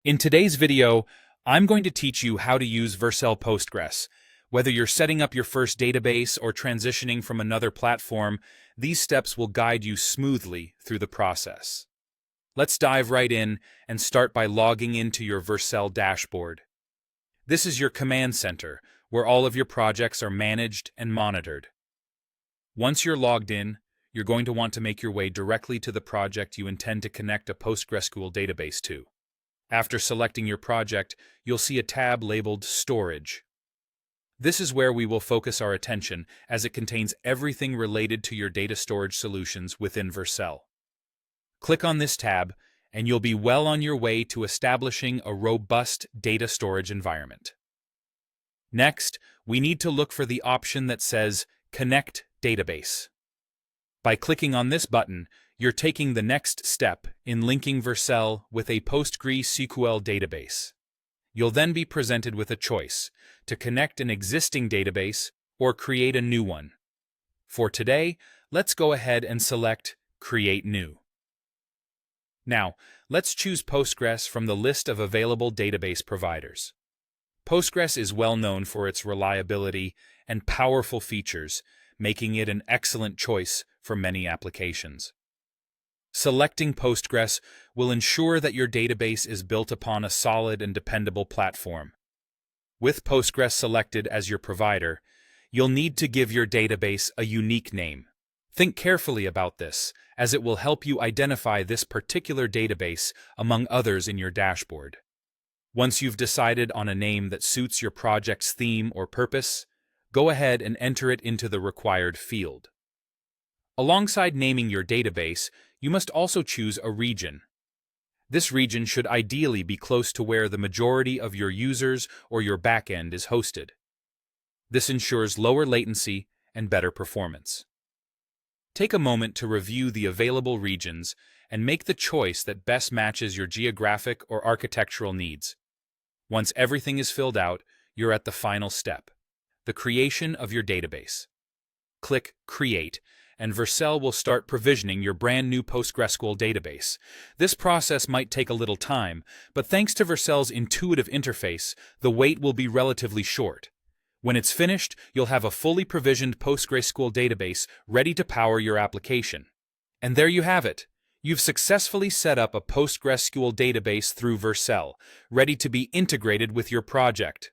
In today's video, I'm going to teach you how to use Vercel Postgres. Whether you're setting up your first database or transitioning from another platform, these steps will guide you smoothly through the process. Let's dive right in and start by logging into your Vercel dashboard. This is your command center, where all of your projects are managed and monitored. Once you're logged in, you're going to want to make your way directly to the project you intend to connect a PostgreSQL database to. After selecting your project, you'll see a tab labeled Storage. This is where we will focus our attention, as it contains everything related to your data storage solutions within Vercel. Click on this tab, and you'll be well on your way to establishing a robust data storage environment. Next, we need to look for the option that says Connect Database. By clicking on this button, you're taking the next step in linking Vercel with a PostgreSQL database. You'll then be presented with a choice to connect an existing database or create a new one. For today, let's go ahead and select Create New. Now, let's choose Postgres from the list of available database providers. Postgres is well known for its reliability and powerful features, making it an excellent choice for many applications. Selecting Postgres will ensure that your database is built upon a solid and dependable platform. With Postgres selected as your provider, you'll need to give your database a unique name. Think carefully about this, as it will help you identify this particular database among others in your dashboard. Once you've decided on a name that suits your project's theme or purpose, go ahead and enter it into the required field. Alongside naming your database, you must also choose a region. This region should ideally be close to where the majority of your users or your backend is hosted. This ensures lower latency and better performance. Take a moment to review the available regions and make the choice that best matches your geographic or architectural needs. Once everything is filled out, you're at the final step, the creation of your database. Click Create, and Vercel will start provisioning your brand new PostgreSQL database. This process might take a little time, but thanks to Vercel's intuitive interface, the wait will be relatively short. When it's finished, you'll have a fully provisioned PostgreSQL database ready to power your application. And there you have it. You've successfully set up a PostgreSQL database through Vercel, ready to be integrated with your project.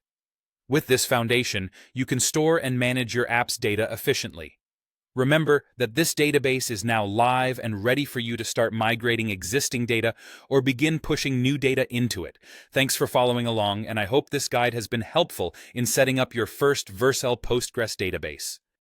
With this foundation, you can store and manage your app's data efficiently. Remember that this database is now live and ready for you to start migrating existing data or begin pushing new data into it. Thanks for following along, and I hope this guide has been helpful in setting up your first Vercel Postgres database.